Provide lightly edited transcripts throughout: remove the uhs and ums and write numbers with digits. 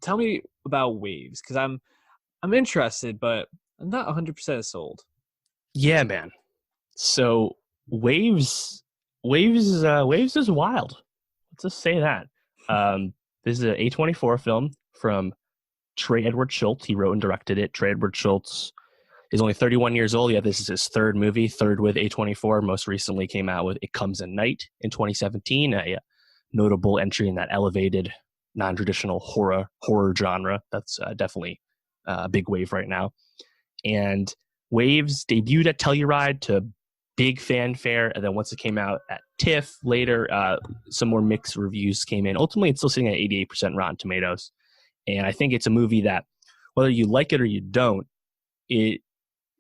tell me about Waves, because I'm interested, but I'm not 100% sold. Yeah, man. So Waves, Waves is wild. Let's just say that. This is an A24 film from Trey Edward Schultz. He wrote and directed it. Trey Edward Schultz is only 31 years old. Yeah, this is his third movie, third with A24. Most recently came out with It Comes at Night in 2017, a notable entry in that elevated, non-traditional horror genre. That's definitely a big wave right now. And Waves debuted at Telluride to big fanfare, and then once it came out at TIFF later, some more mixed reviews came in. Ultimately, it's still sitting at 88% Rotten Tomatoes. And I think it's a movie that, whether you like it or you don't, it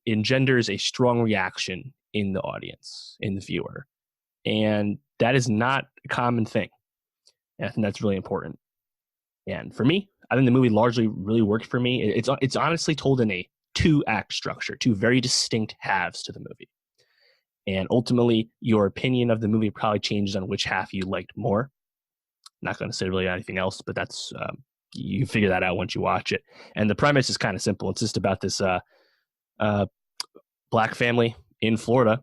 engenders a strong reaction in the audience, in the viewer. And that is not a common thing. And I think that's really important. And for me, I think the movie largely really worked for me. It's honestly told in a two-act structure, two very distinct halves to the movie. And ultimately, your opinion of the movie probably changes on which half you liked more. Not going to say really anything else, but that's you figure that out once you watch it. And the premise is kind of simple. It's just about this black family in Florida,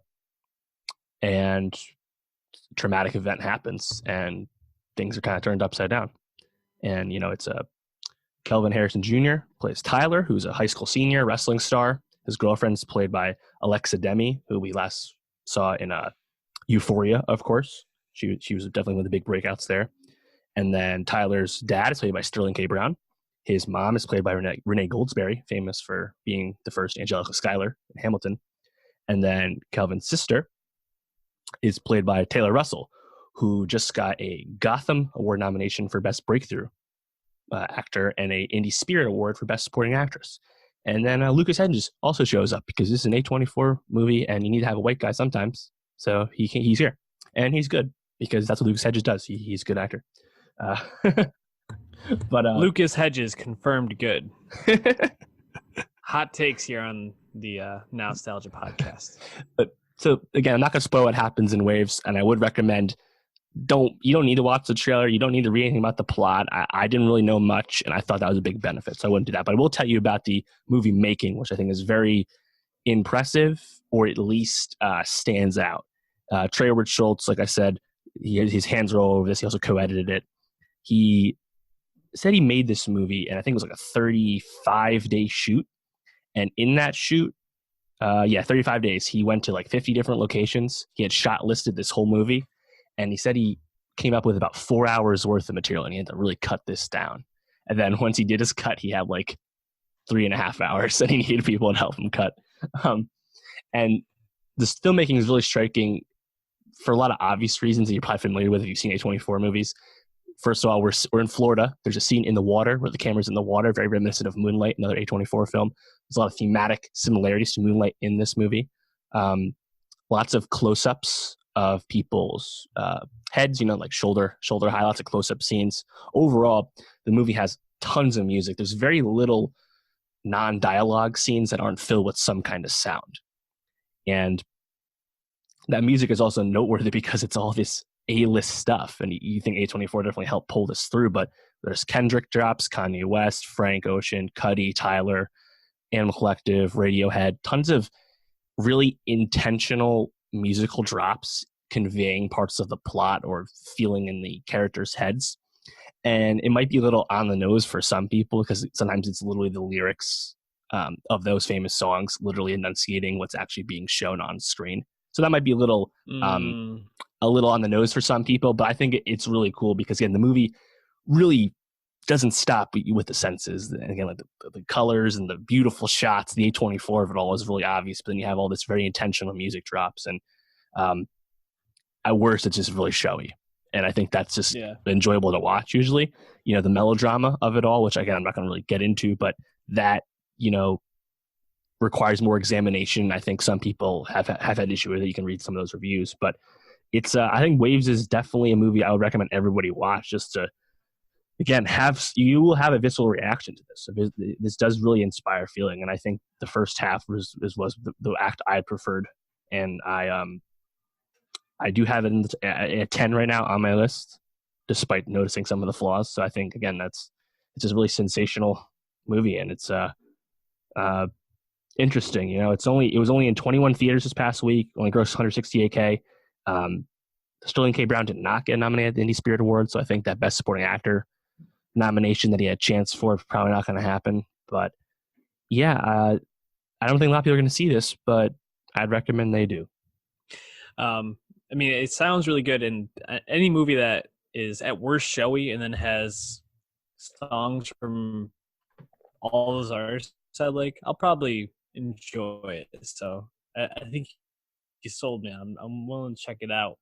and a traumatic event happens, and things are kind of turned upside down. And it's Kelvin Harrison Jr. plays Tyler, who's a high school senior wrestling star. His girlfriend's played by Alexa Demi, who we last saw in Euphoria, of course. She was definitely one of the big breakouts there. And then Tyler's dad is played by Sterling K. Brown. His mom is played by Renee Goldsberry, famous for being the first Angelica Schuyler in Hamilton. And then Kelvin's sister is played by Taylor Russell, who just got a Gotham Award nomination for Best Breakthrough Actor and a Indie Spirit Award for Best Supporting Actress. And then Lucas Hedges also shows up because this is an A24 movie, and you need to have a white guy sometimes. So he's here, and he's good because that's what Lucas Hedges does. He's a good actor. But Lucas Hedges confirmed good. Hot takes here on the Nowstalgia podcast. But so again, I'm not going to spoil what happens in Waves, and I would recommend you don't need to watch the trailer. You don't need to read anything about the plot. I didn't really know much, and I thought that was a big benefit, so I wouldn't do that. But I will tell you about the movie making, which I think is very impressive, or at least stands out. Trey Edward Schultz, like I said, his hands are all over this. He also co-edited it. He said he made this movie, and I think it was like a 35-day shoot. And in that shoot, 35 days, he went to like 50 different locations. He had shot listed this whole movie. And he said he came up with about 4 hours worth of material, and he had to really cut this down. And then once he did his cut, he had like 3.5 hours, and he needed people to help him cut. And this filmmaking is really striking for a lot of obvious reasons that you're probably familiar with if you've seen A24 movies. First of all, we're in Florida. There's a scene in the water where the camera's in the water, very reminiscent of Moonlight, another A24 film. There's a lot of thematic similarities to Moonlight in this movie. Lots of close-ups of people's heads, like shoulder high, lots of close-up scenes. Overall, the movie has tons of music. There's very little non-dialogue scenes that aren't filled with some kind of sound. And that music is also noteworthy because it's all this A-list stuff. And you think A24 definitely helped pull this through, but there's Kendrick drops, Kanye West, Frank Ocean, Cudi, Tyler, Animal Collective, Radiohead, tons of really intentional musical drops conveying parts of the plot or feeling in the characters' heads. And it might be a little on the nose for some people because sometimes it's literally the lyrics of those famous songs literally enunciating what's actually being shown on screen. So that might be a little on the nose for some people, but I think it's really cool because, again, the movie really doesn't stop with the senses. And again, like the colors and the beautiful shots, the A24 of it all is really obvious, but then you have all this very intentional music drops. And at worst, it's just really showy. And I think that's just enjoyable to watch usually. The melodrama of it all, which, again, I'm not going to really get into, but that, requires more examination. I think some people have had issue with it. You can read some of those reviews, but it's I think Waves is definitely a movie I would recommend everybody watch just to, again, you will have a visceral reaction to this. So this does really inspire feeling. And I think the first half was the act I preferred. And I do have it at 10 right now on my list, despite noticing some of the flaws. So I think, again, that's it's just a really sensational movie, and it's uh interesting. It was only in 21 theaters this past week, only grossed 168K. Um, Sterling K. Brown did not get nominated at the Indie Spirit Award, so I think that Best Supporting Actor nomination that he had a chance for is probably not going to happen. But yeah, I don't think a lot of people are going to see this, but I'd recommend they do. I mean, it sounds really good, and any movie that is at worst showy and then has songs from all those artists I like, I'll probably enjoy it. So I think you sold me. I'm willing to check it out.